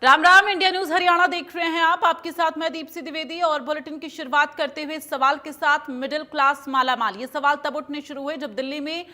Ram Ram. India news Haryana देख रहे हैं आप। आपके साथ मैं दीप्ति द्विवेदी और बुलेटिन की शुरुआत करते हुए सवाल के साथ मिडिल क्लास मालामाल। ये सवाल तब उठने शुरू हुए जब दिल्ली में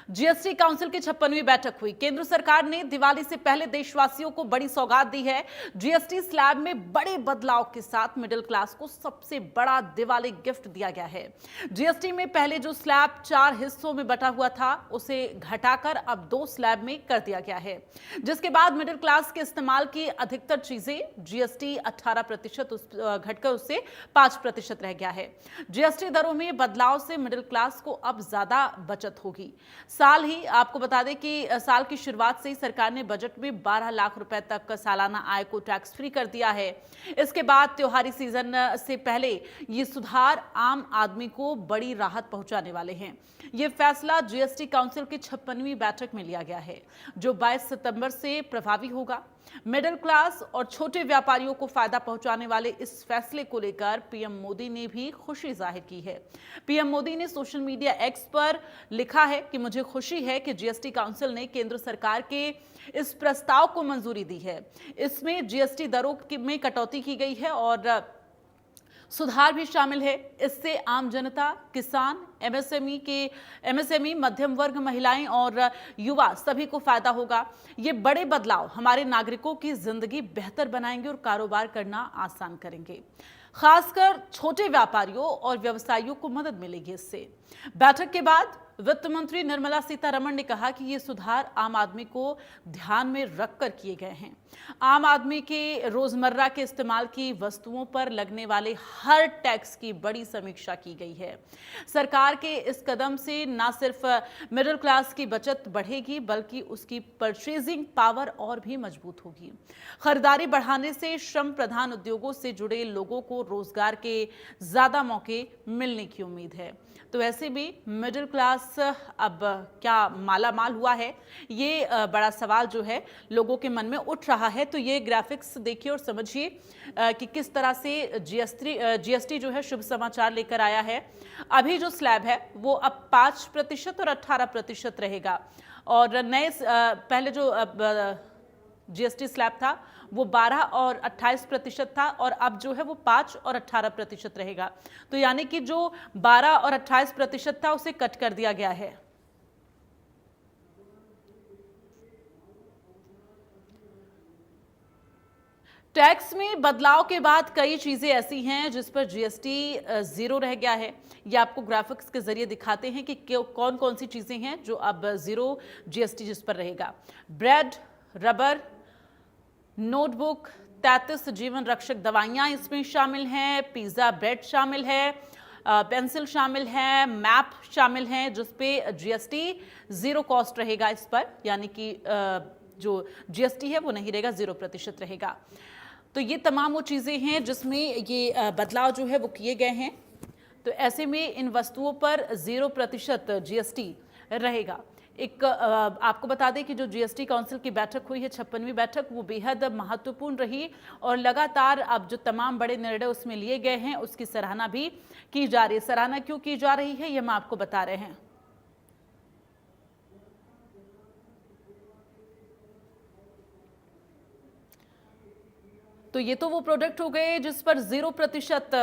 जीएसटी काउंसिल की 56वीं बैठक हुई। केंद्र सरकार ने दिवाली से पहले देशवासियों को बड़ी सौगात दी है। जीएसटी स्लैब में बड़े बदलाव के साथ मिडिल क्लास को सबसे बड़ा दिवाली गिफ्ट दिया गया है। जीएसटी में पहले जो स्लैब 4 हिस्सों में बटा हुआ था उसे घटाकर अब 2 स्लैब में कर दिया गया है, जिसके बाद मिडिल क्लास के इस्तेमाल की अधिकतर चीजें जीएसटी 18% घटकर उससे 5% रह गया है। जीएसटी दरों में बदलाव से मिडिल क्लास को अब ज्यादा बचत होगी। साल ही आपको बता दें कि साल की शुरुआत से ही सरकार ने बजट में 12 लाख रुपए तक सालाना आय को टैक्स फ्री कर दिया है। इसके बाद त्योहारी सीजन से पहले ये सुधार आम आदमी को बड़ी राहत पहुंचाने वाले हैं। ये फैसला जीएसटी काउंसिल की 56वीं बैठक में लिया गया है, जो 22 सितंबर से प्रभावी होगा। मिडिल क्लास और छोटे व्यापारियों को फायदा पहुंचाने वाले इस फैसले को लेकर पीएम मोदी ने भी खुशी जाहिर की है। पीएम मोदी ने सोशल मीडिया एक्स पर लिखा है कि मुझे खुशी है कि जीएसटी काउंसिल ने केंद्र सरकार के इस प्रस्ताव को मंजूरी दी है। इसमें जीएसटी दरों में कटौती की गई है और सुधार भी शामिल है। इससे आम जनता, किसान, एमएसएमई, मध्यम वर्ग, महिलाएं और युवा सभी को फायदा होगा। ये बड़े बदलाव हमारे नागरिकों की जिंदगी बेहतर बनाएंगे और कारोबार करना आसान करेंगे। खासकर छोटे व्यापारियों और व्यवसायियों को मदद मिलेगी इससे। बैठक के बाद वित्त मंत्री निर्मला सीतारमण ने कहा कि ये सुधार आम आदमी को ध्यान में रखकर किए गए हैं। आम आदमी के रोजमर्रा के इस्तेमाल की वस्तुओं पर लगने वाले हर टैक्स की बड़ी समीक्षा की गई है। सरकार के इस कदम से न सिर्फ मिडिल क्लास की बचत बढ़ेगी बल्कि उसकी परचेजिंग पावर और भी मजबूत होगी। खरीदारी बढ़ाने से श्रम प्रधान उद्योगों से जुड़े लोगों को रोजगार के ज्यादा मौके मिलने की उम्मीद है। तो ऐसे में मिडिल क्लास अब क्या माला माल हुआ है, ये बड़ा सवाल जो है लोगों के मन में उठ रहा है। तो ये ग्राफिक्स देखिए और समझिए कि किस तरह से जीएसटी जो है शुभ समाचार लेकर आया है। अभी जो स्लैब है वो अब 5% और 18% रहेगा और नए पहले जो जीएसटी स्लैब था वो 12 और 28% था और अब जो है वो 5 और 18% रहेगा। तो यानी कि जो 12 और 28% था उसे कट कर दिया गया है। टैक्स में बदलाव के बाद कई चीजें ऐसी हैं जिस पर जीएसटी 0 रह गया है। ये आपको ग्राफिक्स के जरिए दिखाते हैं कि कौन कौन सी चीजें हैं जो अब 0 जीएसटी जिस पर रहेगा। ब्रेड, रबर, नोटबुक, 33 जीवन रक्षक दवाइयां इसमें शामिल हैं, पिज्जा ब्रेड शामिल है, पेंसिल शामिल है, मैप शामिल हैं, जिस पे जीएसटी 0 कॉस्ट रहेगा इस पर, यानी कि जो जीएसटी है वो नहीं रहेगा, 0% रहेगा। तो ये तमाम वो चीज़ें हैं जिसमें ये बदलाव जो है वो किए गए हैं। तो ऐसे में इन वस्तुओं पर 0% जीएसटी रहेगा। एक आपको बता दें कि जो जीएसटी काउंसिल की बैठक हुई है 56वीं बैठक, वो बेहद महत्वपूर्ण रही और लगातार अब जो तमाम बड़े निर्णय उसमें लिए गए हैं उसकी सराहना भी की जा रही है। सराहना क्यों की जा रही है ये हम आपको बता रहे हैं। तो ये तो वो प्रोडक्ट हो गए जिस पर 0%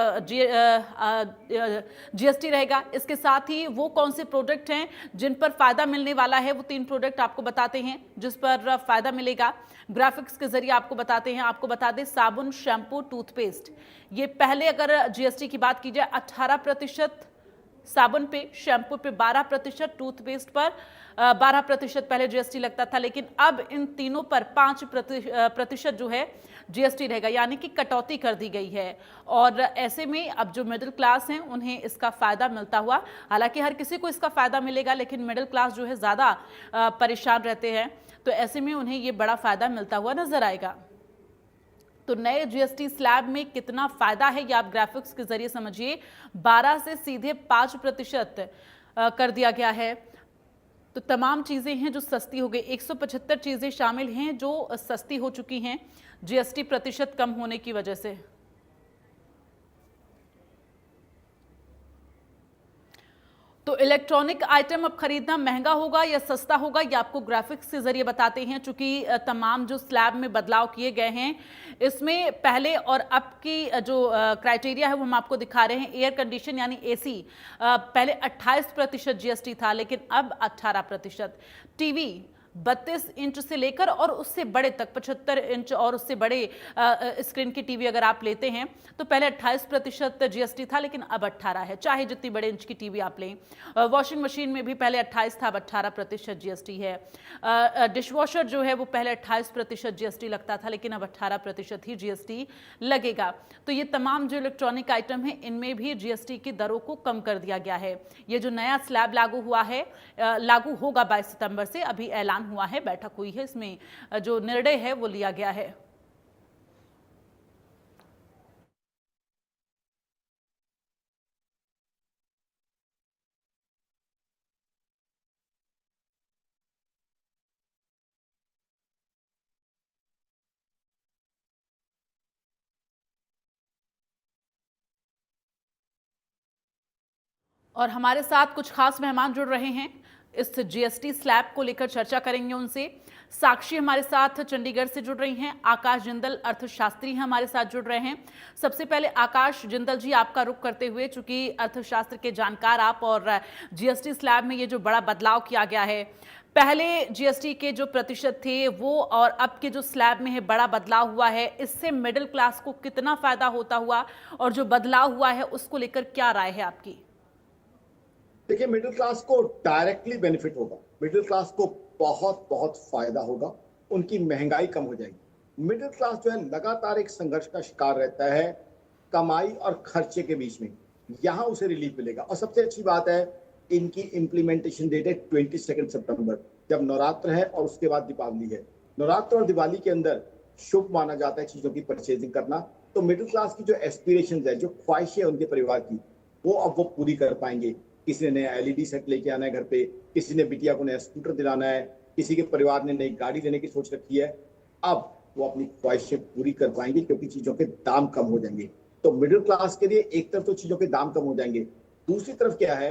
जीएसटी रहेगा। इसके साथ ही वो कौन से प्रोडक्ट हैं जिन पर फायदा मिलने वाला है, वो 3 प्रोडक्ट आपको बताते हैं जिस पर फायदा मिलेगा। ग्राफिक्स के जरिए आपको बताते हैं। आपको बता दें साबुन, शैम्पू, टूथपेस्ट, ये पहले अगर जीएसटी की बात की जाए 18% साबुन पे, शैम्पू पे 12%, टूथपेस्ट पर 12% पहले जीएसटी लगता था, लेकिन अब इन तीनों पर 5% जो है जीएसटी रहेगा, यानी कि कटौती कर दी गई है। और ऐसे में अब जो मिडिल क्लास हैं उन्हें इसका फायदा मिलता हुआ, हालांकि हर किसी को इसका फायदा मिलेगा लेकिन मिडिल क्लास जो है ज्यादा परेशान रहते हैं, तो ऐसे में उन्हें ये बड़ा फायदा मिलता हुआ नजर आएगा। तो नए जीएसटी स्लैब में कितना फायदा है ये आप ग्राफिक्स के जरिए समझिए। 12 से सीधे 5% कर दिया गया है। तो तमाम चीजें हैं जो सस्ती हो गई। 175 चीजें शामिल हैं जो सस्ती हो चुकी हैं जीएसटी प्रतिशत कम होने की वजह से। तो इलेक्ट्रॉनिक आइटम अब खरीदना महंगा होगा या सस्ता होगा, ये आपको ग्राफिक्स के जरिए बताते हैं। चूंकि तमाम जो स्लैब में बदलाव किए गए हैं, इसमें पहले और अब की जो क्राइटेरिया है वो हम आपको दिखा रहे हैं। एयर कंडीशन यानी एसी पहले 28% जीएसटी था, लेकिन अब 18%। टीवी 32 इंच से लेकर और उससे बड़े तक 75 इंच और उससे बड़े स्क्रीन की टीवी अगर आप लेते हैं तो पहले 28% जीएसटी था, लेकिन अब 18 है, चाहे जितनी बड़े इंच की टीवी आप लें। वॉशिंग मशीन में भी पहले 28 था, अब 18% जीएसटी है। डिशवॉशर जो है वो पहले 28% जीएसटी लगता था, लेकिन अब 18% ही जीएसटी लगेगा। तो ये तमाम जो इलेक्ट्रॉनिक आइटम है इनमें भी जीएसटी की दरों को कम कर दिया गया है। ये जो नया स्लैब लागू हुआ है, लागू होगा 22 सितंबर से, अभी ऐलान हुआ है, बैठक हुई है, इसमें जो निर्णय है वो लिया गया है। और हमारे साथ कुछ खास मेहमान जुड़ रहे हैं, इस जीएसटी स्लैब को लेकर चर्चा करेंगे उनसे। साक्षी हमारे साथ चंडीगढ़ से जुड़ रही हैं, आकाश जिंदल अर्थशास्त्री हैं हमारे साथ जुड़ रहे हैं। सबसे पहले आकाश जिंदल जी, आपका रुख करते हुए, चूंकि अर्थशास्त्र के जानकार आप, और जीएसटी स्लैब में ये जो बड़ा बदलाव किया गया है, पहले जीएसटी के जो प्रतिशत थे वो और अब के जो स्लैब में है बड़ा बदलाव हुआ है, इससे मिडिल क्लास को कितना फायदा होता हुआ, और जो बदलाव हुआ है उसको लेकर क्या राय है आपकी? देखिए, मिडिल क्लास को डायरेक्टली बेनिफिट होगा, मिडिल क्लास को बहुत बहुत फायदा होगा, उनकी महंगाई कम हो जाएगी। मिडिल क्लास जो है लगातार एक संघर्ष का शिकार रहता है कमाई और खर्चे के बीच में, यहाँ उसे रिलीफ मिलेगा। और सबसे अच्छी बात है, इनकी इम्प्लीमेंटेशन डेट है 22 सितंबर, जब नवरात्र है और उसके बाद दीपावली है। नवरात्र और दिवाली के अंदर शुभ माना जाता है चीजों की परचेजिंग करना। तो मिडिल क्लास की जो एस्पिरेशन है, जो ख्वाहिशें उनके परिवार की, वो अब वो पूरी कर पाएंगे। किसी ने नया एलईडी सेट लेके आना है घर पे, किसी ने बिटिया को नया स्कूटर दिलाना है, किसी के परिवार ने नई गाड़ी लेने की सोच रखी है। अब वो अपनी ख्वाहिशें पूरी कर पाएंगे क्योंकि चीजों के दाम कम हो जाएंगे। तो मिडिल क्लास के लिए एक तरफ तो चीजों के दाम कम हो जाएंगे, दूसरी तरफ क्या है,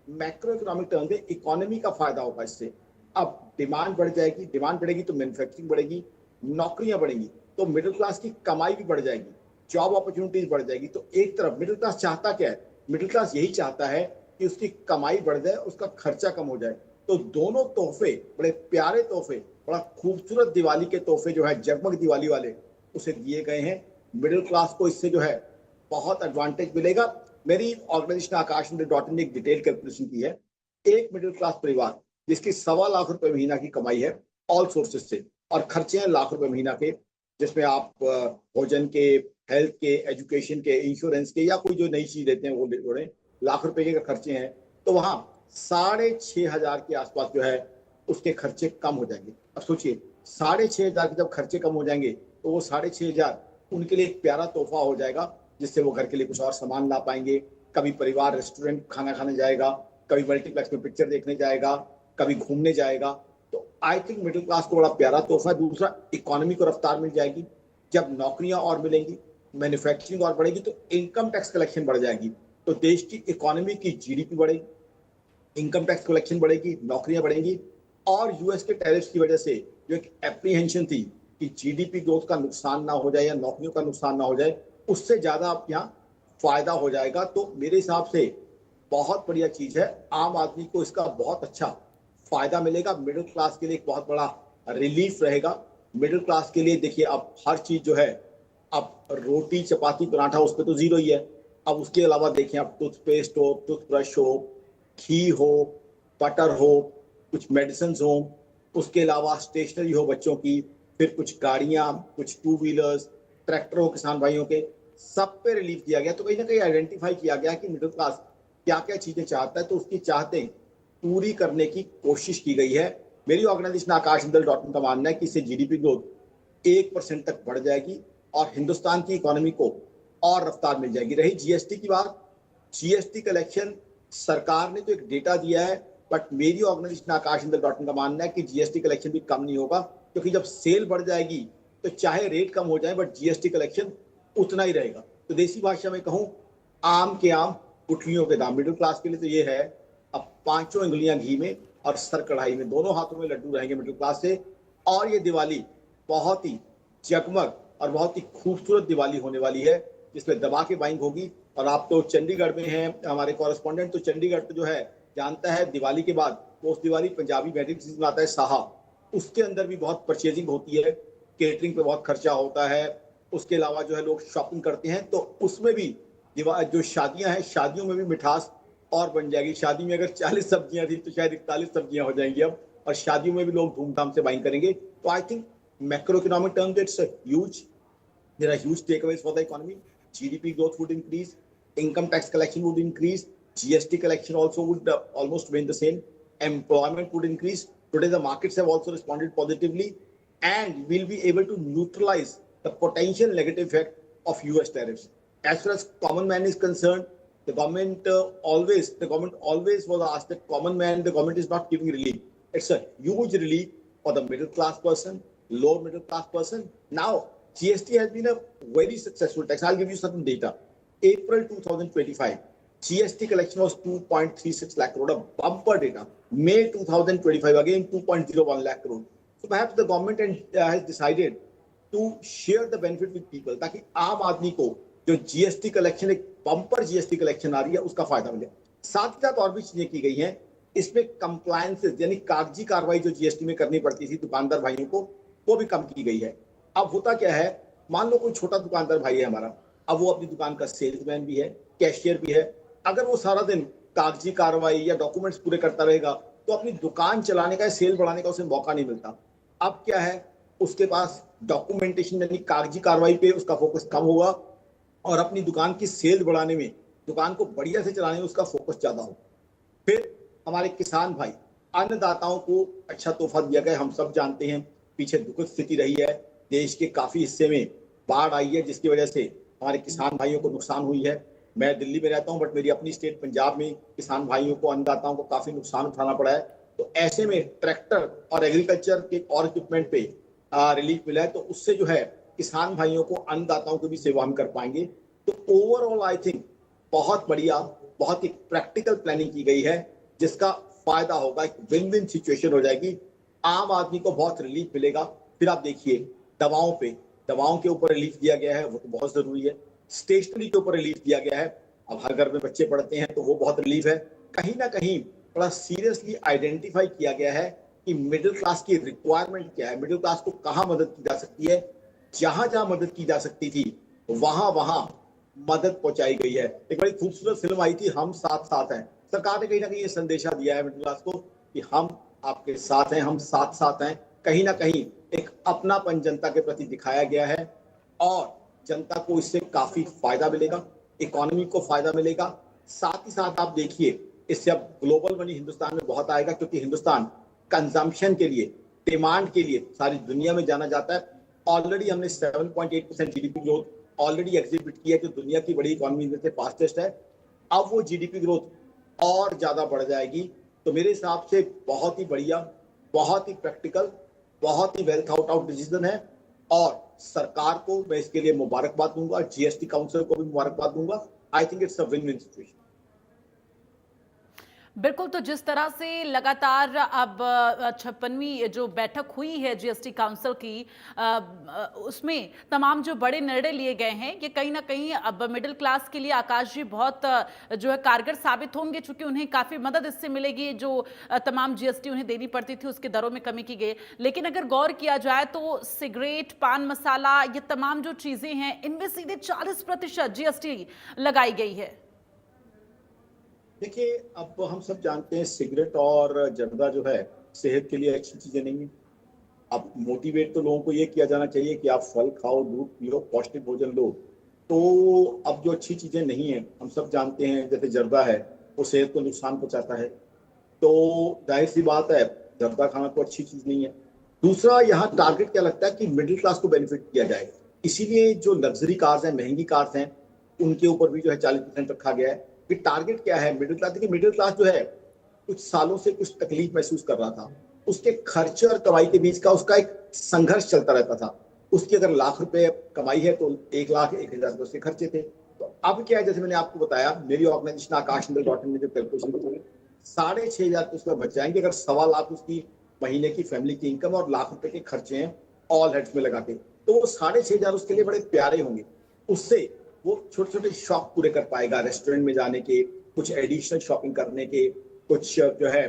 मैक्रो इकोनॉमिक टर्म में इकोनॉमी का फायदा होगा इससे। अब डिमांड बढ़ जाएगी, डिमांड बढ़ेगी तो मैन्युफैक्चरिंग बढ़ेगी, नौकरियां बढ़ेंगी तो मिडिल क्लास की कमाई भी बढ़ जाएगी, जॉब अपॉर्चुनिटीज बढ़ जाएगी। तो एक तरफ मिडिल क्लास चाहता क्या है, मिडिल क्लास यही चाहता है कि उसकी कमाई बढ़ जाए, उसका खर्चा कम हो जाए। तो दोनों तोहफे, बड़े प्यारे तोहफे, बड़ा खूबसूरत दिवाली के तोहफे जो है जगमग दिवाली वाले, उसे दिए गए हैं। मिडिल क्लास को इससे जो है बहुत एडवांटेज मिलेगा। मेरी ऑर्गेनाइजेशन आकाश.in ने एक डिटेल कैलकुलेशन की है। एक मिडिल क्लास परिवार जिसकी 1.25 लाख रुपए महीना की कमाई है ऑल सोर्सेज से, और खर्चे हैं लाख रुपए महीना के, जिसमें आप भोजन के, हेल्थ के, एजुकेशन के, इंश्योरेंस के, या कोई जो नई चीज लेते हैं वो जोड़े, लाख रुपए के खर्चे हैं, तो वहां 6,500 के आसपास जो है उसके खर्चे कम हो जाएंगे। अब सोचिए, 6,500 के जब खर्चे कम हो जाएंगे तो वो 6,500 उनके लिए एक प्यारा तोहफा हो जाएगा, जिससे वो घर के लिए कुछ और सामान ला पाएंगे। कभी परिवार रेस्टोरेंट खाना खाने जाएगा, कभी मल्टीप्लेक्स में पिक्चर देखने जाएगा, कभी घूमने जाएगा। तो आई थिंक मिडिल क्लास को बड़ा प्यारा तोहफा। दूसरा, इकोनॉमी को रफ्तार मिल जाएगी, जब नौकरियां और मिलेंगी, मैन्युफैक्चरिंग और बढ़ेगी, तो इनकम टैक्स कलेक्शन बढ़ जाएगी, तो देश की इकोनॉमी की जीडीपी बढ़ेगी, इनकम टैक्स कलेक्शन बढ़ेगी, नौकरियां बढ़ेंगी। और यूएस के टैरिफ्स की वजह से जो एक एप्रीहेंशन थी कि जीडीपी ग्रोथ का नुकसान ना हो जाए या नौकरियों का नुकसान ना हो जाए, उससे ज्यादा अब यहाँ फायदा हो जाएगा। तो मेरे हिसाब से बहुत बढ़िया चीज है, आम आदमी को इसका बहुत अच्छा फायदा मिलेगा। मिडिल क्लास के लिए एक बहुत बड़ा रिलीफ रहेगा। मिडिल क्लास के लिए देखिए, अब हर चीज जो है, अब रोटी चपाती पराठा उस पर तो जीरो ही है। अब उसके अलावा देखें, अब टूथपेस्ट हो, टूथब्रश हो, घी हो, बटर हो, कुछ मेडिसिन हो, उसके अलावा स्टेशनरी हो बच्चों की, फिर कुछ गाड़ियां, कुछ टू व्हीलर्स, ट्रैक्टर हो किसान भाइयों के, सब पे रिलीफ दिया गया। तो कहीं ना कहीं आइडेंटिफाई किया गया कि मिडिल क्लास क्या क्या चीजें चाहता है, तो उसकी चाहते पूरी करने की कोशिश की गई है। मेरी ऑर्गेनाइजेशन आकाश.in का मानना है कि इससे जीडीपी ग्रोथ 1% तक बढ़ जाएगी और हिंदुस्तान की इकोनॉमी को और रफ्तार मिल जाएगी। रही जीएसटी की बात, जीएसटी कलेक्शन सरकार ने तो एक डेटा दिया है, बट मेरी ऑर्गेनाइजेशन आकाश.in का मानना है कि जीएसटी कलेक्शन भी कम नहीं होगा, क्योंकि जब सेल बढ़ जाएगी तो चाहे रेट कम हो जाए बट जीएसटी कलेक्शन उतना ही रहेगा। तो देसी भाषा में कहूं, आम के आम गुठलियों के दाम। मिडिल क्लास के लिए तो ये है अब पांचों उंगलियां घी में और सर कढ़ाई में, दोनों हाथों में लड्डू रहेंगे मिडिल क्लास से। और ये दिवाली बहुत ही जगमग और बहुत ही खूबसूरत दिवाली होने वाली है, जिसमें दबा के बाइंग होगी। और आप तो चंडीगढ़ में हैं, हमारे कॉरेस्पॉन्डेंट तो चंडीगढ़ तो जो है जानता है, दिवाली के बाद post Diwali Punjabi wedding season आता है साहा, उसके अंदर भी बहुत परचेजिंग होती है, केटरिंग पे बहुत खर्चा होता है। उसके अलावा जो है लोग शॉपिंग करते हैं, तो उसमें भी जो शादियां हैं, शादियों में भी मिठास और बन जाएगी। शादी में अगर 40 सब्जियां थी तो शायद 41 सब्जियां हो जाएंगी अब, और शादियों में भी लोग धूमधाम से बाइंग करेंगे। तो I think macro economic terms it's huge, there are huge takeaways for the economy. GDP growth would increase, income tax collection would increase, GST collection also would almost remain the same, employment would increase. Today the markets have also responded positively, and we'll be able to neutralize the potential negative effect of US tariffs. As far as common man is concerned, the government always was asked that common man, the government is not giving relief. It's a huge relief for the middle class person, lower middle class person. Now GST has been a very successful tax. I'll give you some data. April 2025, GST collection was 2.36 lakh crore, a bumper data. May 2025, again 2.01 lakh crore. So perhaps the government has decided to share the benefit with people, ताकि आम आदमी को जो GST collection, एक bumper GST collection आ रही है, उसका फायदा मिले। साथ ही साथ और भी चीजें की गई हैं इसमें, कंप्लायंसेस यानी कागजी कार्रवाई जो GST में करनी पड़ती थी दुकानदार भाइयों को, वो भी कम की गई है। अब होता क्या है, मान लो कोई छोटा दुकानदार भाई है हमारा, अब वो अपनी दुकान का सेल्समैन भी है, कैशियर भी है, अगर वो सारा दिन कागजी कार्रवाई या डॉक्यूमेंट्स पूरे करता रहेगा तो अपनी दुकान चलाने का, सेल बढ़ाने का उसे मौका नहीं मिलता। अब क्या है, उसके पास डॉक्यूमेंटेशन यानी कागजी कार्रवाई पे उसका फोकस कम होगा, और अपनी दुकान की सेल बढ़ाने में, दुकान को बढ़िया से चलाने में उसका फोकस ज्यादा होगा। फिर हमारे किसान भाई, अन्नदाताओं को अच्छा तोहफा दिया गया। हम सब जानते हैं पीछे दुखद स्थिति रही है, देश के काफी हिस्से में बाढ़ आई है, जिसकी वजह से हमारे किसान भाइयों को नुकसान हुई है। मैं दिल्ली में रहता हूं, बट मेरी अपनी स्टेट पंजाब में किसान भाइयों को, अन्नदाताओं को काफी नुकसान उठाना पड़ा है। तो ऐसे में ट्रैक्टर और एग्रीकल्चर के और इक्विपमेंट पे रिलीफ मिला है, तो उससे जो है किसान भाइयों को, अन्नदाताओं को भी सेवा हम कर पाएंगे। तो ओवरऑल आई थिंक बहुत बढ़िया, बहुत ही प्रैक्टिकल प्लानिंग की गई है, जिसका फायदा होगा, एक विन विन सिचुएशन हो जाएगी। आम आदमी को बहुत रिलीफ मिलेगा। फिर आप देखिए दवाओं के ऊपर रिलीफ दिया गया है, वो तो बहुत जरूरी है। स्टेशनरी के ऊपर रिलीफ दिया गया है, अब हर घर में बच्चे पढ़ते हैं तो वो बहुत रिलीफ है। कहीं ना कहीं बड़ा सीरियसली आइडेंटिफाई किया गया है कि मिडिल क्लास की रिक्वायरमेंट क्या है, मिडिल क्लास को कहाँ मदद की जा सकती है। जहां जहां मदद की जा सकती थी वहां वहां मदद पहुंचाई गई है। एक बड़ी खूबसूरत फिल्म आई थी, हम साथ साथ हैं। सरकार ने कहीं ना कहीं ये संदेशा दिया है मिडिल क्लास को कि हम आपके साथ हैं, हम साथ साथ हैं। कहीं ना कहीं एक अपनापन जनता के प्रति दिखाया गया है, और जनता को इससे काफी फायदा मिलेगा, इकोनॉमी को फायदा मिलेगा। साथ ही साथ आप देखिए, इससे अब ग्लोबल मनी हिंदुस्तान में बहुत आएगा, क्योंकि हिंदुस्तान कंजम्पशन के लिए, डिमांड के लिए सारी दुनिया में जाना जाता है। ऑलरेडी हमने 7.8% जीडीपी ग्रोथ ऑलरेडी एग्जिबिट की है, जो दुनिया की बड़ी इकोनॉमी में से फास्टेस्ट है। अब वो जीडीपी ग्रोथ और ज्यादा बढ़ जाएगी। तो मेरे हिसाब से बहुत ही बढ़िया, बहुत ही प्रैक्टिकल, बहुत ही वेल थॉट आउट डिसीजन है, और सरकार को मैं इसके लिए मुबारकबाद दूंगा, जीएसटी काउंसिल को भी मुबारकबाद दूंगा। I think it's a win win situation. बिल्कुल, तो जिस तरह से लगातार अब 56वीं जो बैठक हुई है जीएसटी काउंसिल की, उसमें तमाम जो बड़े निर्णय लिए गए हैं, ये कहीं ना कहीं अब मिडिल क्लास के लिए आकाश जी बहुत जो है कारगर साबित होंगे, चूंकि उन्हें काफ़ी मदद इससे मिलेगी। जो तमाम जीएसटी उन्हें देनी पड़ती थी, उसके दरों में कमी की गई। लेकिन अगर गौर किया जाए तो सिगरेट, पान मसाला, ये तमाम जो चीज़ें हैं, इनमें सीधे 40% जीएसटी लगाई गई है। देखिए, अब हम सब जानते हैं सिगरेट और जर्दा जो है सेहत के लिए अच्छी चीजें नहीं है। अब मोटिवेट तो लोगों को ये किया जाना चाहिए कि आप फल खाओ, दूध पियो, पौष्टिक भोजन लो। तो अब जो अच्छी चीजें नहीं है, हम सब जानते हैं, जैसे जर्दा है, वो सेहत को नुकसान पहुंचाता है। तो जाहिर सी बात है, जर्दा खाना तो अच्छी चीज नहीं है। दूसरा, यहाँ टारगेट क्या लगता है कि मिडिल क्लास को बेनिफिट किया जाए, इसीलिए जो लग्जरी कार्स हैं, महंगी कार्स हैं, उनके ऊपर भी जो है 40% रखा गया है। कि टारगेट क्या है मिडिल क्लास। देखिए, मिडिल क्लास जो है कुछ सालों से कुछ तकलीफ महसूस कर रहा था, उसके खर्चे और कमाई के बीच का उसका एक संघर्ष चलता रहता था। उसकी अगर लाख रुपए कमाई है तो 1,01,000 रुपए उसके खर्चे थे। तो अब क्या है, जैसे मैंने आपको बताया, मेरी ऑर्गेनाइजेशन आकाश ने जो कैलकुलेशन की, 6,500 तो उसमें बच जाएंगे अगर 1.25 लाख उसकी महीने की फैमिली की इनकम और लाख रुपए के खर्चे हैं ऑल हेड्स में लगा के, तो वो 6,500 उसके लिए बड़े प्यारे होंगे। उससे वो छोटे छोटे शौक पूरे कर पाएगा, रेस्टोरेंट में जाने के, कुछ एडिशनल शॉपिंग करने के, कुछ जो है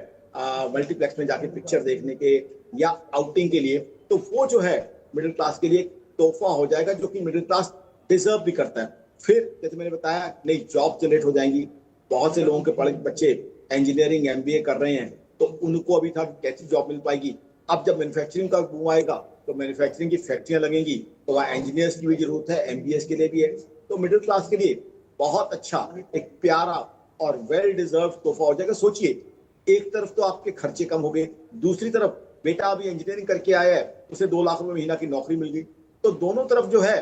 मल्टीप्लेक्स में जाके पिक्चर देखने के या आउटिंग के लिए। तो वो जो है मिडिल क्लास के लिए एक तोहफा हो जाएगा जो कि मिडिल क्लास डिजर्व भी करता है। फिर जैसे मैंने बताया, नई जॉब जनरेट हो जाएंगी। बहुत से लोगों के पढ़े बच्चे इंजीनियरिंग एमबीए कर रहे हैं, तो उनको अभी था कैसी जॉब मिल पाएगी। अब जब मैन्युफैक्चरिंग का बूम आएगा तो मैन्युफैक्चरिंग की फैक्ट्रियां लगेंगी, तो वहाँ इंजीनियर्स की भी जरूरत है, एमबीएस के लिए भी है। तो मिडिल क्लास के लिए बहुत अच्छा, एक प्यारा और वेल डिजर्व तोहफा हो जाएगा। सोचिए, एक तरफ तो आपके खर्चे कम हो गए, दूसरी तरफ बेटा अभी इंजीनियरिंग करके आया है, उसे 2 लाख रुपए महीना की नौकरी मिल गई। तो दोनों तरफ जो है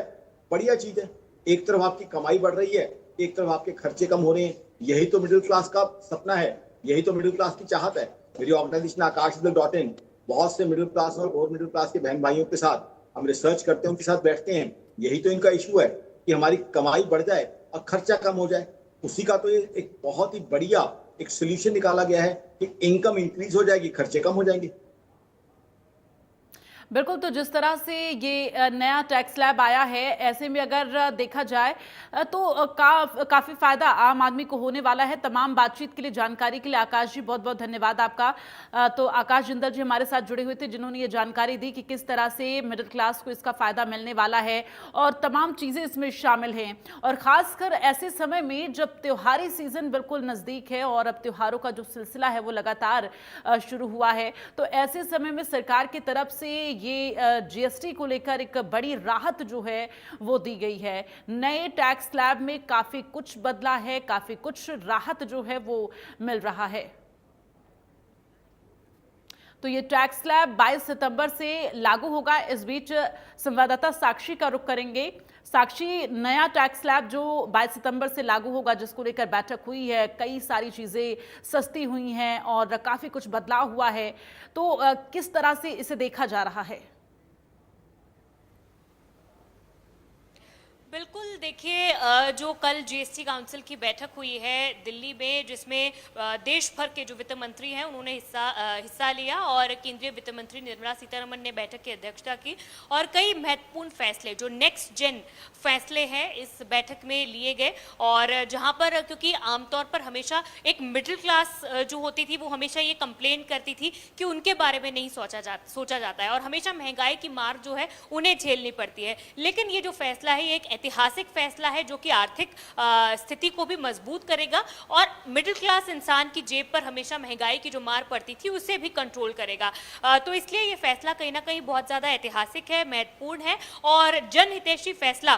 बढ़िया चीज है। एक तरफ आपकी कमाई बढ़ रही है, एक तरफ आपके खर्चे कम हो रहे हैं। यही तो मिडिल क्लास का सपना है, यही तो मिडिल क्लास की चाहत है। मेरी ऑर्गेनाइजेशन आकाश.in बहुत से मिडिल क्लास और मिडिल क्लास के बहन भाइयों के साथ हम रिसर्च करते हैं, उनके साथ बैठते हैं। यही तो इनका इशू है कि हमारी कमाई बढ़ जाए और खर्चा कम हो जाए। उसी का तो ये एक बहुत ही बढ़िया एक सोल्यूशन निकाला गया है कि इनकम इंक्रीज हो जाएगी, खर्चे कम हो जाएंगे। बिल्कुल, तो जिस तरह से ये नया टैक्स स्लैब आया है, ऐसे में अगर देखा जाए तो काफ़ी फ़ायदा आम आदमी को होने वाला है। तमाम बातचीत के लिए, जानकारी के लिए आकाश जी बहुत बहुत धन्यवाद आपका। तो आकाश जिंदल जी हमारे साथ जुड़े हुए थे, जिन्होंने ये जानकारी दी कि किस तरह से मिडिल क्लास को इसका फ़ायदा मिलने वाला है और तमाम चीज़ें इसमें शामिल हैं। और ख़ासकर ऐसे समय में जब त्योहारी सीज़न बिल्कुल नज़दीक है और अब त्योहारों का जो सिलसिला है वो लगातार शुरू हुआ है, तो ऐसे समय में सरकार की तरफ से ये जीएसटी को लेकर एक बड़ी राहत जो है वो दी गई है। नए टैक्स स्लैब में काफी कुछ बदला है, काफी कुछ राहत जो है वो मिल रहा है। तो ये टैक्स स्लैब 22 सितंबर से लागू होगा। इस बीच संवाददाता साक्षी का रुख करेंगे। साक्षी, नया टैक्स स्लैब जो 22 सितंबर से लागू होगा, जिसको लेकर बैठक हुई है, कई सारी चीजें सस्ती हुई हैं और काफी कुछ बदलाव हुआ है, तो किस तरह से इसे देखा जा रहा है? बिल्कुल, देखिए, जो कल जीएसटी काउंसिल की बैठक हुई है दिल्ली में, जिसमें देश भर के जो वित्त मंत्री हैं उन्होंने हिस्सा लिया और केंद्रीय वित्त मंत्री निर्मला सीतारमण ने बैठक की अध्यक्षता की और कई महत्वपूर्ण फैसले, जो नेक्स्ट जेन फैसले हैं, इस बैठक में लिए गए। और जहां पर, क्योंकि आमतौर पर हमेशा एक मिडिल क्लास जो होती थी वो हमेशा ये कंप्लेन करती थी कि उनके बारे में नहीं सोचा जाता है और हमेशा महंगाई की मार जो है उन्हें झेलनी पड़ती है। लेकिन ये जो फैसला है, एक ऐतिहासिक फैसला है जो कि आर्थिक स्थिति को भी मजबूत करेगा और मिडिल क्लास इंसान की जेब पर हमेशा महंगाई की जो मार पड़ती थी उसे भी कंट्रोल करेगा। तो इसलिए ये फैसला कहीं ना कहीं बहुत ज़्यादा ऐतिहासिक है, महत्वपूर्ण है और जनहितैषी फैसला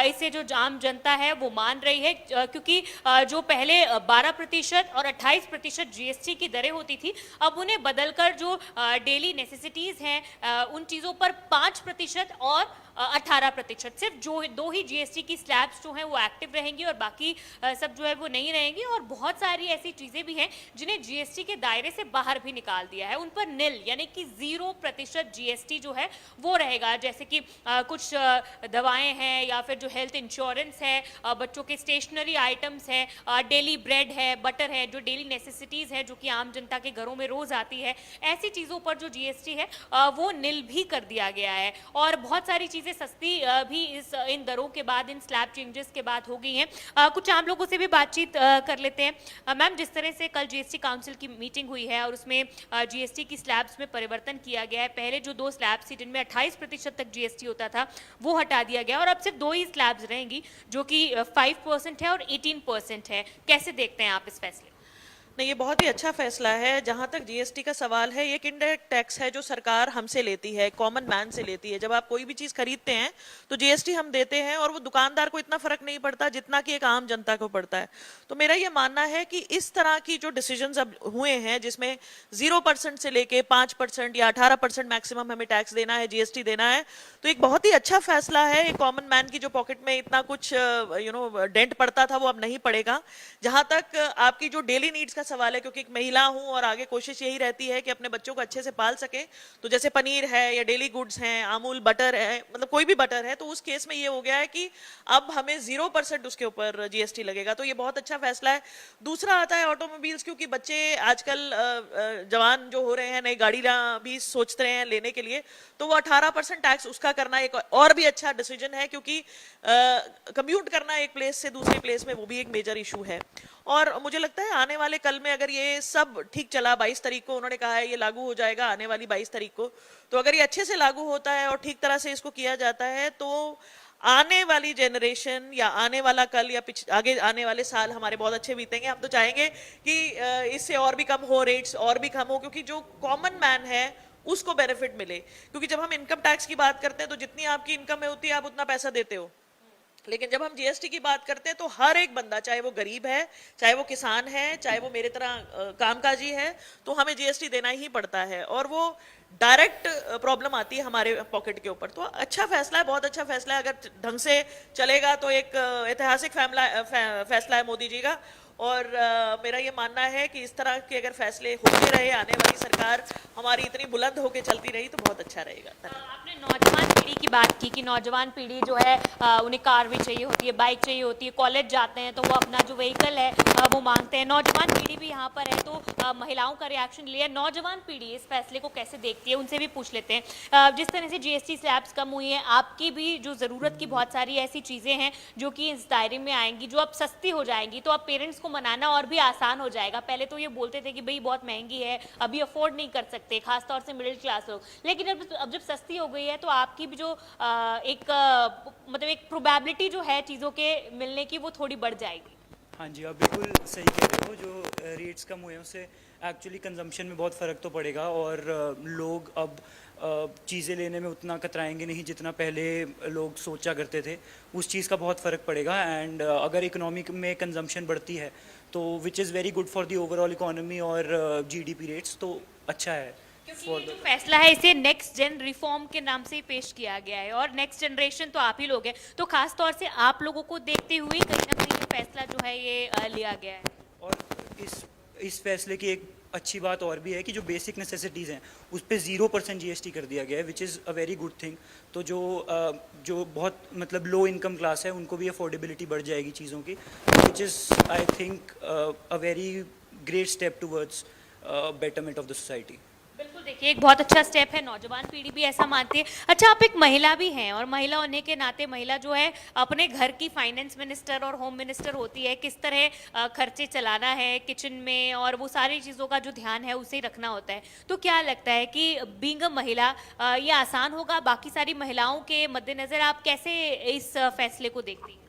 इसे जो आम जनता है वो मान रही है। क्योंकि जो पहले 12% और 28% जीएसटी की दरें होती थी, अब उन्हें बदलकर जो डेली नेसेसिटीज़ हैं उन चीज़ों पर 5% और 18%, सिर्फ जो 2 ही जीएसटी की स्लैब्स जो हैं वो एक्टिव रहेंगी और बाकी सब जो है वो नहीं रहेंगी। और बहुत सारी ऐसी चीज़ें भी हैं जिन्हें जीएसटी के दायरे से बाहर भी निकाल दिया है, उन पर निल यानी कि 0% जीएसटी जो है वो रहेगा। जैसे कि कुछ दवाएं हैं या फिर जो हेल्थ इंश्योरेंस है, बच्चों के स्टेशनरी आइटम्स हैं, डेली ब्रेड है, बटर है, जो डेली नेसेसिटीज़ है जो कि आम जनता के घरों में रोज़ आती है, ऐसी चीज़ों पर जो जीएसटी है वो निल भी कर दिया गया है। और बहुत सारी चीज़ें सस्ती भी इन दरों के बाद, इन स्लैब चेंजेस के बाद हो गई हैं। कुछ आम लोगों से भी बातचीत कर लेते हैं। मैम, जिस तरह से कल जीएसटी काउंसिल की मीटिंग हुई है और उसमें जीएसटी की स्लैब्स में परिवर्तन किया गया है, पहले जो 2 स्लैब्स थी जिनमें 28% तक जीएसटी होता था वो हटा दिया गया और अब सिर्फ 2 ही स्लैब्स रहेंगी जो कि 5% है और 18% है। कैसे देखते हैं आप इस फैसले? नहीं, ये बहुत ही अच्छा फैसला है। जहां तक जीएसटी का सवाल है, ये एक इनडायरेक्ट टैक्स है जो सरकार हमसे लेती है, कॉमन मैन से लेती है। जब आप कोई भी चीज खरीदते हैं तो जीएसटी हम देते हैं और वो दुकानदार को इतना फर्क नहीं पड़ता जितना कि एक आम जनता को पड़ता है। तो मेरा ये मानना है कि इस तरह की जो डिसीजंस अब हुए हैं, जिसमें 0% से लेके 5% या 18% मैक्सिमम हमें टैक्स देना है, जीएसटी देना है, तो एक बहुत ही अच्छा फैसला है। एक कॉमन मैन की जो पॉकेट में इतना कुछ डेंट पड़ता था वो अब नहीं पड़ेगा। जहां तक आपकी जो डेली नीड्स का सवाल है, क्योंकि एक महिला हूं और आगे कोशिश यही रहती है कि अपने बच्चों को अच्छे से पाल सके। तो जैसे पनीर है या डेली गुड्स हैं, अमूल बटर है, मतलब कोई भी बटर है, तो उस केस में ये हो गया है कि अब हमें 0% उसके ऊपर जीएसटी लगेगा, तो ये बहुत अच्छा फैसला है। दूसरा आता है ऑटोमोबाइल्स, क्योंकि बच्चे आजकल जवान जो हो रहे हैं नई गाड़ी भी सोचते हैं लेने के लिए, तो वो 18% टैक्स उसका करना एक और भी अच्छा डिसीजन है, क्योंकि कम्यूट करना एक प्लेस से दूसरे प्लेस में वो भी एक मेजर इशू है। और मुझे लगता है आने वाले कल में अगर ये सब ठीक चला, 22 तारीख को उन्होंने कहा है ये लागू हो जाएगा, आने वाली 22 तारीख को, तो अगर ये अच्छे से लागू होता है और ठीक तरह से इसको किया जाता है, तो आने वाली जनरेशन या आने वाला कल या आगे आने वाले साल हमारे बहुत अच्छे बीतेंगे। हम तो चाहेंगे कि इससे और भी कम हो, रेट्स और भी कम हो, क्योंकि जो कॉमन मैन है उसको बेनिफिट मिले। क्योंकि जब हम इनकम टैक्स की बात करते हैं तो जितनी आपकी इनकम में होती है आप उतना पैसा देते हो, लेकिन जब हम जीएसटी की बात करते हैं तो हर एक बंदा, चाहे वो गरीब है, चाहे वो किसान है, चाहे वो मेरे तरह कामकाजी है, तो हमें जीएसटी देना ही पड़ता है, और वो डायरेक्ट प्रॉब्लम आती है हमारे पॉकेट के ऊपर। तो अच्छा फैसला है, बहुत अच्छा फैसला है। अगर ढंग से चलेगा तो एक ऐतिहासिक फैसला है मोदी जी का। और मेरा ये मानना है कि इस तरह के अगर फैसले होते रहे, आने वाली सरकार हमारी इतनी बुलंद होकर चलती रही, तो बहुत अच्छा रहेगा। आपने नौजवान पीढ़ी की बात की कि नौजवान पीढ़ी जो है उन्हें कार भी चाहिए होती है, बाइक चाहिए होती है, कॉलेज जाते हैं तो वो अपना जो व्हीकल है वो मांगते हैं। नौजवान पीढ़ी भी यहाँ पर है, तो महिलाओं का रिएक्शन लिया। नौजवान पीढ़ी इस फैसले को कैसे देखती है, उनसे भी पूछ लेते हैं। जिस तरह से जीएसटी स्लैब्स कम हुई हैं, आपकी भी जो ज़रूरत की बहुत सारी ऐसी चीज़ें हैं जो कि इस दायरे में आएंगी, जो अब सस्ती हो जाएंगी, तो अब पेरेंट्स को मनाना और भी आसान हो जाएगा। पहले तो ये बोलते थे कि भाई बहुत महंगी है, अभी अफोर्ड नहीं कर सकते, खासतौर से मिडिल क्लास लोग, लेकिन अब जब सस्ती हो गई है तो आपकी भी जो मतलब एक प्रोबेबिलिटी जो है चीज़ों के मिलने की, वो थोड़ी बढ़ जाएगी। हाँ जी, आप बिल्कुल सही कह रहे हो। जो रेट्स कम हुए हैं उससे एक्चुअली कंजम्पशन में बहुत फ़र्क तो पड़ेगा, और लोग अब चीज़ें लेने में उतना कतराएंगे नहीं जितना पहले लोग सोचा करते थे। उस चीज़ का बहुत फ़र्क पड़ेगा। एंड अगर इकोनॉमी में कंजम्पशन बढ़ती है तो which is very good for the overall economy और जीडीपी रेट्स, तो अच्छा है। क्योंकि ये जो फैसला है इसे नेक्स्ट जेन रिफॉर्म के नाम से ही पेश किया गया है, और नेक्स्ट जनरेशन तो आप ही लोग हैं, तो खास तौर से आप लोगों को देखते हुए कहीं ना कहीं ये फैसला जो है ये लिया गया है। और इस फैसले की एक अच्छी बात और भी है कि जो बेसिक नेसेसिटीज़ हैं उस पर 0% जीएसटी कर दिया गया है, which is a very good thing. तो जो बहुत मतलब लो इनकम क्लास है उनको भी अफोर्डेबिलिटी बढ़ जाएगी चीज़ों की, which is I think a very great step towards betterment of the society. बिल्कुल, देखिए एक बहुत अच्छा स्टेप है, नौजवान पीढ़ी भी ऐसा मानती है। अच्छा, आप एक महिला भी हैं, और महिला होने के नाते महिला जो है अपने घर की फाइनेंस मिनिस्टर और होम मिनिस्टर होती है, किस तरह खर्चे चलाना है किचन में, और वो सारी चीज़ों का जो ध्यान है उसे रखना होता है। तो क्या लगता है कि बीइंग अ महिला ये आसान होगा बाकी सारी महिलाओं के मद्देनज़र? आप कैसे इस फैसले को देखती हैं?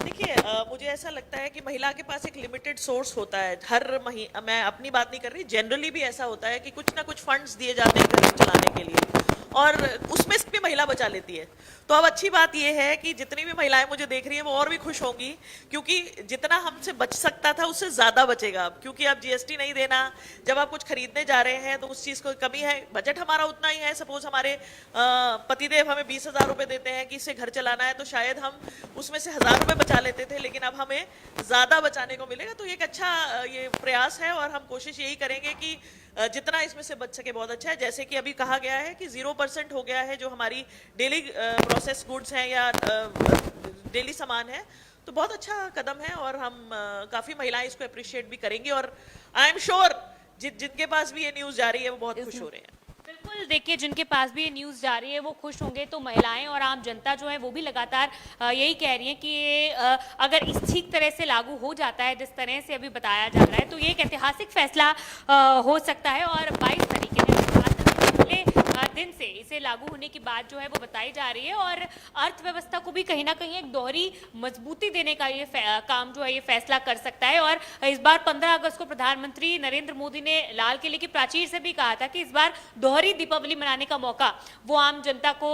देखिए, मुझे ऐसा लगता है कि महिला के पास एक लिमिटेड सोर्स होता है हर महीने। मैं अपनी बात नहीं कर रही, जनरली भी ऐसा होता है कि कुछ ना कुछ फंड्स दिए जाते हैं घर चलाने के लिए, और उसमें भी महिला बचा लेती है। तो अब अच्छी बात यह है कि जितनी भी महिलाएं मुझे देख रही हैं वो और भी खुश होंगी, क्योंकि जितना हमसे बच सकता था उससे ज़्यादा बचेगा अब, क्योंकि अब जीएसटी नहीं देना। जब आप कुछ खरीदने जा रहे हैं तो उस चीज़ को कमी है, बजट हमारा उतना ही है। सपोज हमारे पतिदेव हमें 20,000 रुपये देते हैं कि इससे घर चलाना है, तो शायद हम उसमें से 1,000 रुपये बचा लेते थे, लेकिन अब हमें ज़्यादा बचाने को मिलेगा। तो ये एक अच्छा ये प्रयास है, और हम कोशिश यही करेंगे कि जितना इसमें से बच सके बहुत अच्छा है। जैसे कि अभी कहा गया है कि 0% हो गया है जो हमारी डेली प्रोसेस गुड्स हैं या डेली सामान है, तो बहुत अच्छा कदम है, और हम काफ़ी महिलाएं इसको अप्रिशिएट भी करेंगी, और आई एम श्योर जिनके पास भी ये न्यूज़ जा रही है वो बहुत खुश हो रहे हैं। बिल्कुल, देखिए जिनके पास भी ये न्यूज़ जा रही है वो खुश होंगे, तो महिलाएं और आम जनता जो है वो भी लगातार यही कह रही है कि ये अगर इस ठीक तरह से लागू हो जाता है जिस तरह से अभी बताया जा रहा है, तो ये एक ऐतिहासिक फैसला हो सकता है। और 22 तारीख के दिन से इसे लागू होने की बात जो है वो बताई जा रही है, और अर्थव्यवस्था को भी कहीं ना कहीं एक दोहरी मजबूती देने का ये काम जो है ये फैसला कर सकता है। और इस बार 15 अगस्त को प्रधानमंत्री नरेंद्र मोदी ने लाल किले की प्राचीर से भी कहा था कि इस बार दोहरी दीपावली मनाने का मौका वो आम जनता को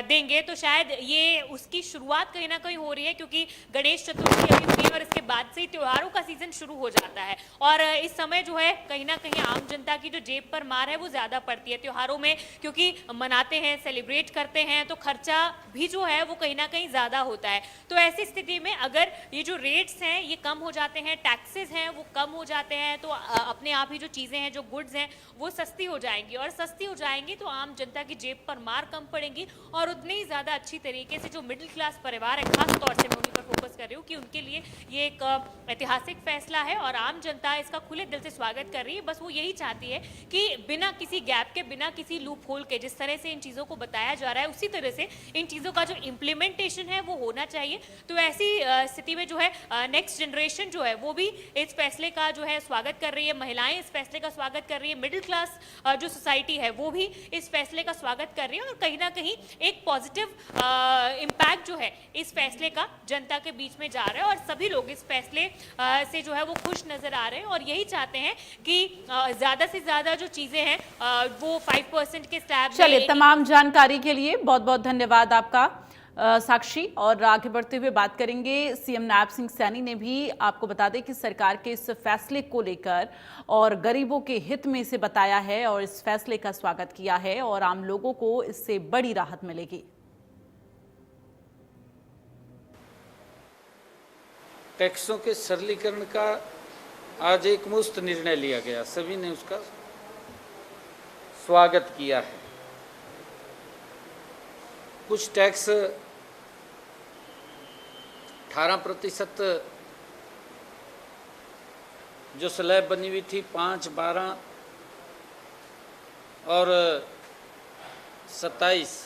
देंगे, तो शायद ये उसकी शुरुआत कहीं ना कहीं हो रही है, क्योंकि गणेश चतुर्थी अभी हैं और इसके बाद से ही त्योहारों का सीजन शुरू हो जाता है और इस समय जो है कहीं ना कहीं आम जनता की जो जेब पर मार है वो ज्यादा पड़ती है त्योहारों में, क्योंकि मनाते हैं, सेलिब्रेट करते हैं, तो खर्चा भी जो है वो कहीं ना कहीं ज्यादा होता है। तो ऐसी स्थिति में अगर ये जो रेट्स हैं ये कम हो जाते हैं, टैक्सेस हैं वो कम हो जाते हैं, तो अपने आप ही जो चीजें हैं, जो गुड्स हैं वो सस्ती हो जाएंगी और सस्ती हो जाएंगी तो आम जनता की जेब पर मार कम पड़ेगी और उतनी ही ज्यादा अच्छी तरीके से जो मिडिल क्लास परिवार है, खास तौर से मैं उन्हीं पर फोकस कर रही हूँ कि उनके लिए ये एक ऐतिहासिक फैसला है और आम जनता इसका खुले दिल से स्वागत कर रही है। बस वो यही चाहती है कि बिना किसी गैप के, बिना किसी लूप होल के, जिस तरह से इन चीजों को बताया जा रहा है उसी तरह से इन चीजों का जो इम्प्लीमेंटेशन है वो होना चाहिए। तो ऐसी स्थिति में जो है नेक्स्ट जनरेशन जो है वो भी इस फैसले का जो है स्वागत कर रही है, महिलाएं इस फैसले का स्वागत कर रही है, मिडिल क्लास जो सोसाइटी है वो भी इस फैसले का स्वागत कर रही है और कहीं ना कहीं एक पॉजिटिव इम्पैक्ट जो है इस फैसले का जनता के बीच में जा रहा है और सभी लोग इस फैसले से जो है वो खुश नजर आ रहे हैं और यही चाहते हैं कि ज्यादा से ज्यादा जो चीजें हैं वो 5% के स्लैब। चलिए, तमाम जानकारी के लिए बहुत बहुत धन्यवाद आपका साक्षी। और आगे बढ़ते हुए बात करेंगे, सीएम नायब सिंह सैनी ने भी आपको बता दें कि सरकार के इस फैसले को लेकर और गरीबों के हित में इसे बताया है और इस फैसले का स्वागत किया है और आम लोगों को इससे बड़ी राहत मिलेगी। टैक्सों के सरलीकरण का आज एक मुस्त निर्णय लिया गया, सभी ने उसका स्वागत किया है। कुछ टैक्स 18% जो स्लैब बनी हुई थी 5, 12 और 27,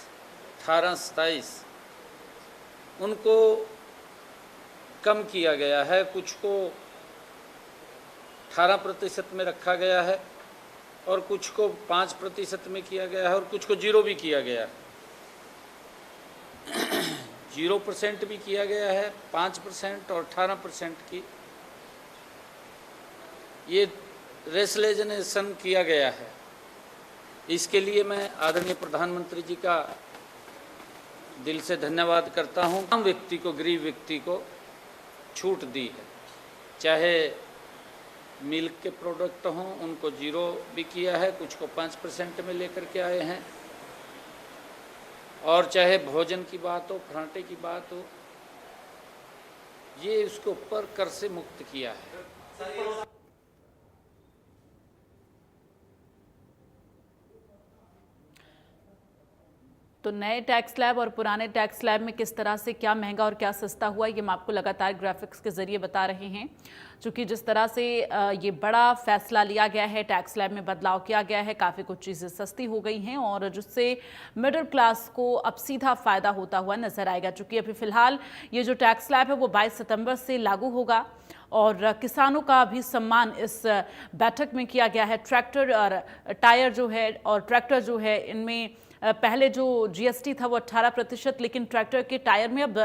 18, 27 उनको कम किया गया है, कुछ को 18% में रखा गया है और कुछ को 5% में किया गया है और कुछ को 0 भी किया गया है। 0% भी किया गया है, 5% और 18% की ये रेसलेजनेशन किया गया है। इसके लिए मैं आदरणीय प्रधानमंत्री जी का दिल से धन्यवाद करता हूँ। आम व्यक्ति को, गरीब व्यक्ति को छूट दी है, चाहे मिल्क के प्रोडक्ट हों उनको 0 भी किया है, कुछ को 5% में लेकर के आए हैं और चाहे भोजन की बात हो, पराठे की बात हो, ये उसके ऊपर कर से मुक्त किया है। तो नए टैक्स स्लैब और पुराने टैक्स स्लैब में किस तरह से क्या महंगा और क्या सस्ता हुआ, ये मैं आपको लगातार ग्राफिक्स के जरिए बता रहे हैं। चूँकि जिस तरह से ये बड़ा फैसला लिया गया है, टैक्स स्लैब में बदलाव किया गया है, काफ़ी कुछ चीज़ें सस्ती हो गई हैं और जिससे मिडिल क्लास को अब सीधा फ़ायदा होता हुआ नजर आएगा। चूँकि अभी फ़िलहाल ये जो टैक्स स्लैब है वो 22 सितंबर से लागू होगा और किसानों का भी सम्मान इस बैठक में किया गया है। ट्रैक्टर और टायर जो है और ट्रैक्टर जो है, इनमें पहले जो जीएसटी था वो 18%, लेकिन ट्रैक्टर के टायर में अब